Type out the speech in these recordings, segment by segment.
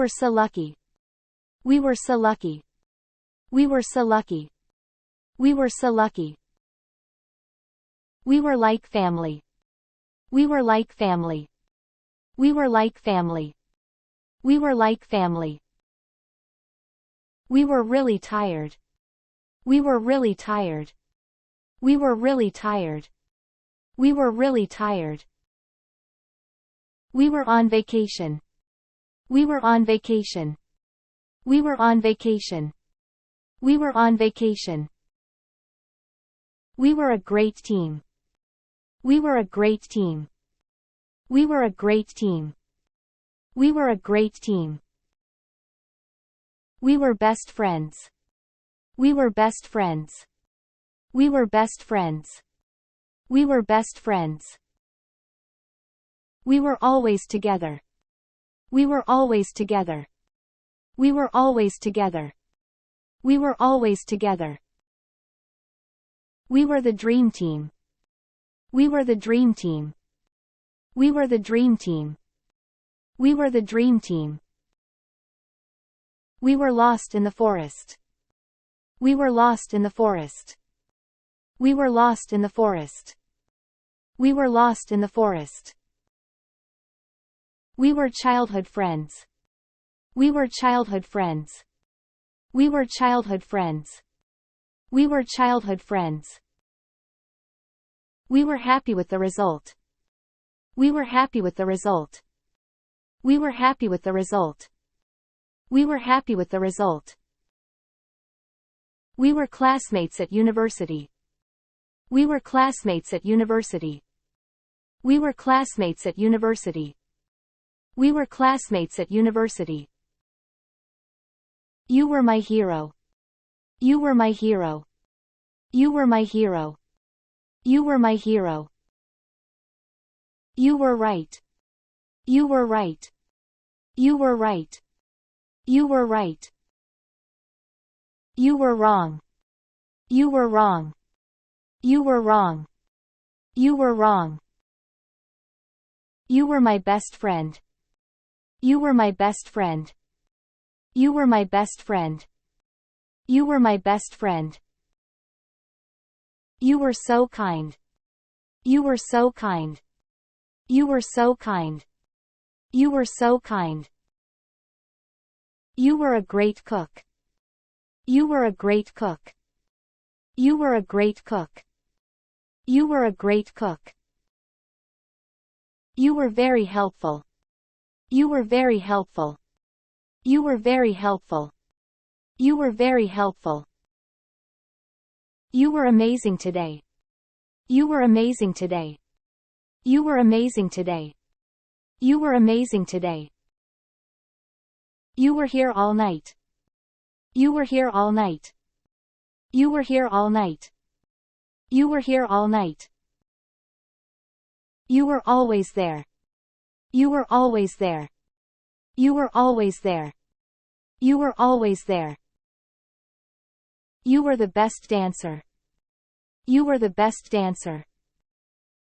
were so lucky. We were so lucky. We were so lucky. We were so lucky. We were like family. We were like family. We were like family. We were like family. We were really tired. We were really tired. We were really tired. We were really tired. We were on vacation. We were on vacation. We were on vacation. We were on vacation. We were a great team. We were a great team. We were a great team. We were a great team. We were best friends. We were best friends. We were best friends. We were best friends. We were always together. We were always together. We were always together. We were always together. We were the dream team. We were the dream team. We were the dream team. We were the dream team. We were lost in the forest. We were lost in the forest. We were lost in the forest. We were lost in the forest. We were childhood friends. We were childhood friends. We were childhood friends. We were childhood friends. We were happy with the result. We were happy with the result. We were happy with the result. We were happy with the result. We were classmates at university. We were classmates at university. We were classmates at university. We were classmates at university. You were my hero. You were my hero. You were my hero. You were my hero. You were right. You were right. You were right. You were right. You were wrong. You were wrong. You were wrong. You were wrong. You were my best friend. You were my best friend. You were my best friend. You were my best friend. You were so kind. You were so kind. You were so kind. You were so kind. You were a great cook. You were a great cook. You were a great cook. You were a great cook. You were very helpful. You were very helpful. You were very helpful. You were very helpful. You were amazing today. You were amazing today. You were amazing today. You were amazing today. You were here all night. You were here all night. You were here all night. You were here all night. You were always there. You were always there. You were always there. You were always there. You were the best dancer. You were the best dancer.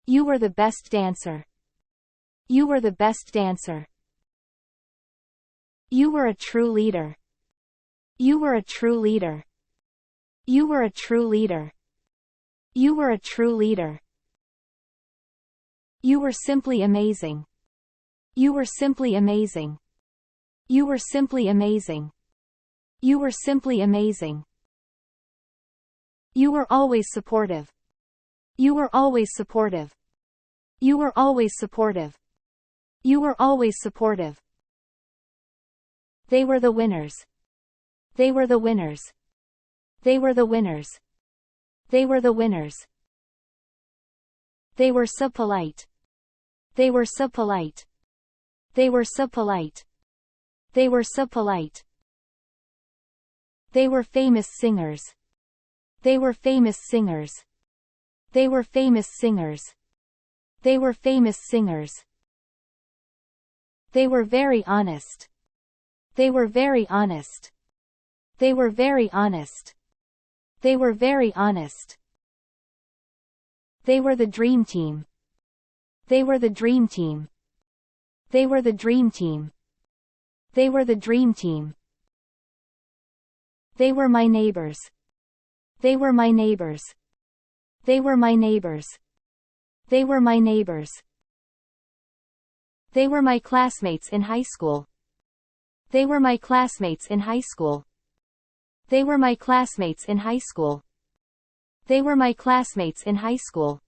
You were the best dancer. You were the best dancer. You were a true leader. You were a true leader. You were a true leader. You were a true leader. You were simply amazing. You were simply amazing. You were simply amazing. You were simply amazing. You were always supportive. You were always supportive. You were always supportive. You were always supportive. They were the winners. They were the winners. They were the winners. They were the winners. They were so polite. They were so polite. They were so polite. They were so polite. They were famous singers. They were famous singers. They were famous singers. They were famous singers. They were very honest. They were very honest. They were very honest. They were very honest. They were the dream team. They were the dream team. They were the dream team. They were the dream team. They were my neighbors. They were my neighbors. They were my neighbors. They were my neighbors. They were my classmates in high school. They were my classmates in high school. They were my classmates in high school. They were my classmates in high school.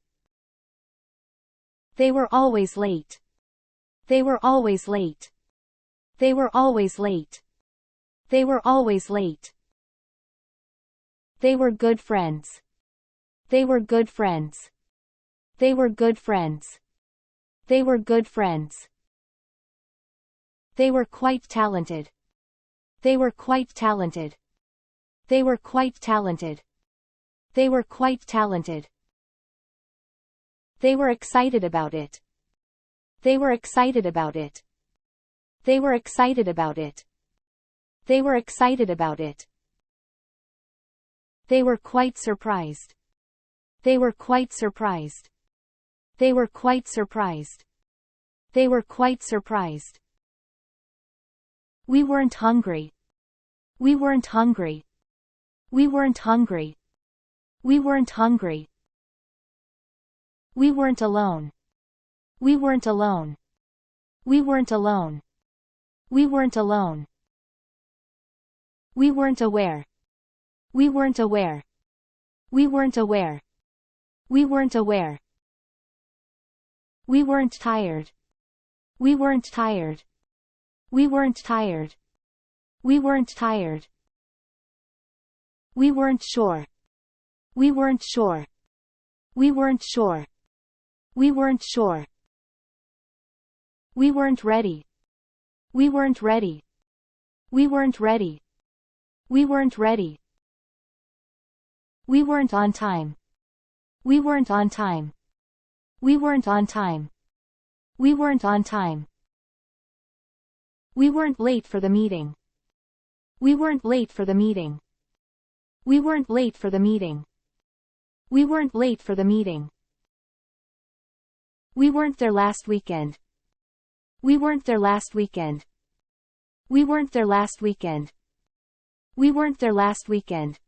They were always late. They were always late. They were always late. They were always late. They were good friends. They were good friends. They were good friends. They were good friends. They were quite talented. They were quite talented. They were quite talented. They were quite talented. They were excited about it. They were excited about it. They were excited about it. They were excited about it. They were quite surprised. They were quite surprised. They were quite surprised. They were quite surprised. We weren't hungry. We weren't hungry. We weren't hungry. We weren't hungry. We weren't alone. We weren't alone. We weren't alone. We weren't alone. We weren't aware. We weren't aware. We weren't aware. We weren't aware. We weren't tired. We weren't tired. We weren't tired. We weren't tired. We weren't sure. We weren't sure. We weren't sure. We weren't sure. We weren't ready. We weren't ready. We weren't ready. We weren't ready. We weren't on time. We weren't on time. We weren't on time. We weren't on time. We weren't late for the meeting. We weren't late for the meeting. We weren't late for the meeting. We weren't late for the meeting. We weren't there last weekend. We weren't there last weekend. We weren't there last weekend. We weren't there last weekend.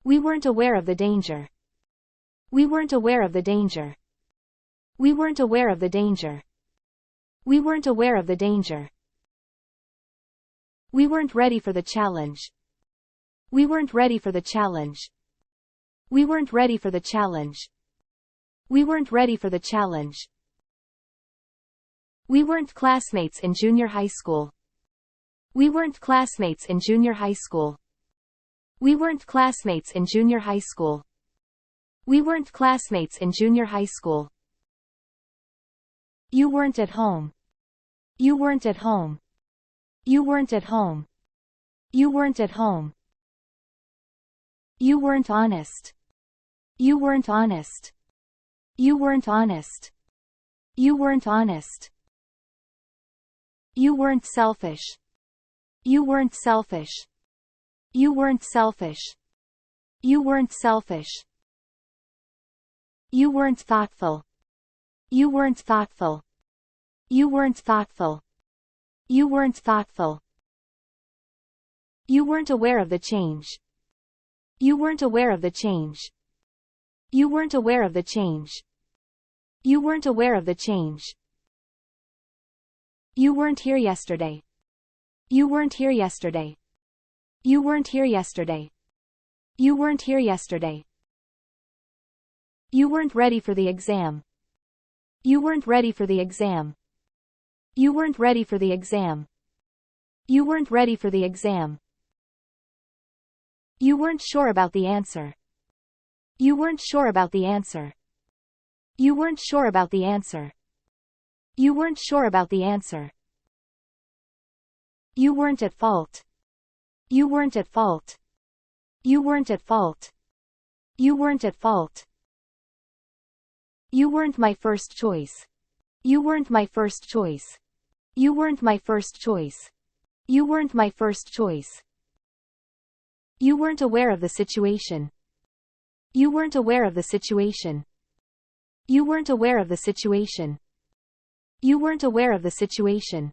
We weren't aware of the danger. We weren't aware of the danger. We weren't aware of the danger. We weren't aware of the danger. We weren't ready for the challenge. We weren't ready for the challenge. We weren't ready for the challenge. We weren't ready for the challenge. We weren't classmates in junior high school. We weren't classmates in junior high school. We weren't classmates in junior high school. We weren't classmates in junior high school. You weren't at home. You weren't at home. You weren't at home. You weren't at home. You weren't honest. You weren't honest. You weren't honest. You weren't honest. You weren't selfish. You weren't selfish. You weren't selfish. You weren't selfish. You weren't thoughtful. You weren't thoughtful. You weren't thoughtful. You weren't thoughtful. You weren't aware of the change. You weren't aware of the change. You weren't aware of the change. You weren't aware of the change. You weren't here yesterday. You weren't here yesterday. You weren't here yesterday. You weren't here yesterday. You weren't ready for the exam. You weren't ready for the exam. You weren't ready for the exam. You weren't ready for the exam. You weren't sure about the answer. You weren't sure about the answer. You weren't sure about the answer. You weren't sure about the answer. You weren't at fault. You weren't at fault. You weren't at fault. You weren't at fault. You weren't my first choice. You weren't my first choice. You weren't my first choice. You weren't my first choice. You weren't aware of the situation. You weren't aware of the situation. You weren't aware of the situation. You weren't aware of the situation.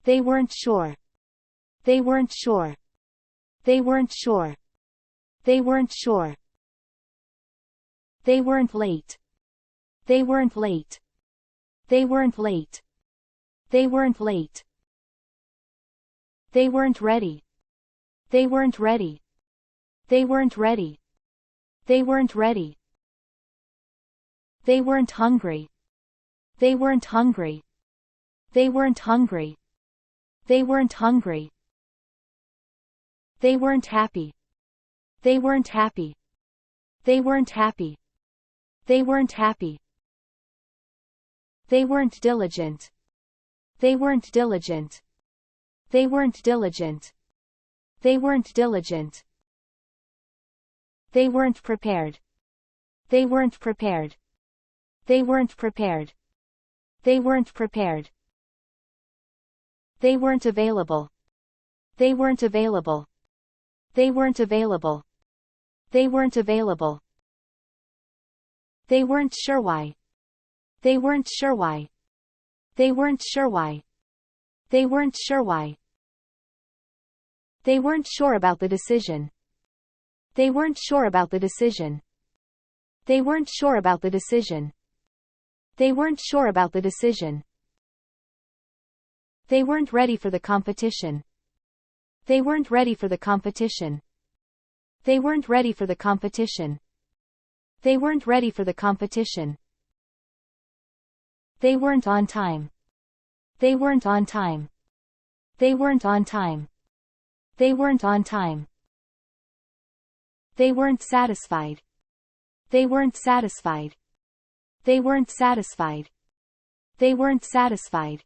They weren't sure. They weren't sure. They weren't sure. They weren't sure. They weren't late. They weren't late. They weren't late. They weren't late. They weren't ready. They weren't ready. They weren't ready. They weren't ready. They weren't hungry. They weren't hungry. They weren't hungry. They weren't hungry. They weren't happy. They weren't happy. They weren't happy. They weren't happy. They weren't diligent. They weren't diligent. They weren't diligent. They weren't diligent. They weren't prepared. They weren't prepared. They weren't prepared. They weren't prepared. They weren't available. They weren't available. They weren't available. They weren't available. They weren't sure why. They weren't sure why. They weren't sure why. They weren't sure why. They weren't sure about the decision. They weren't sure about the decision. They weren't sure about the decision. They weren't sure about the decision. They weren't ready for the competition. They weren't ready for the competition. They weren't ready for the competition. They weren't ready for the competition. They weren't on time. They weren't on time. They weren't on time. They weren't on time. They weren't satisfied. They weren't satisfied. They weren't satisfied. They weren't satisfied.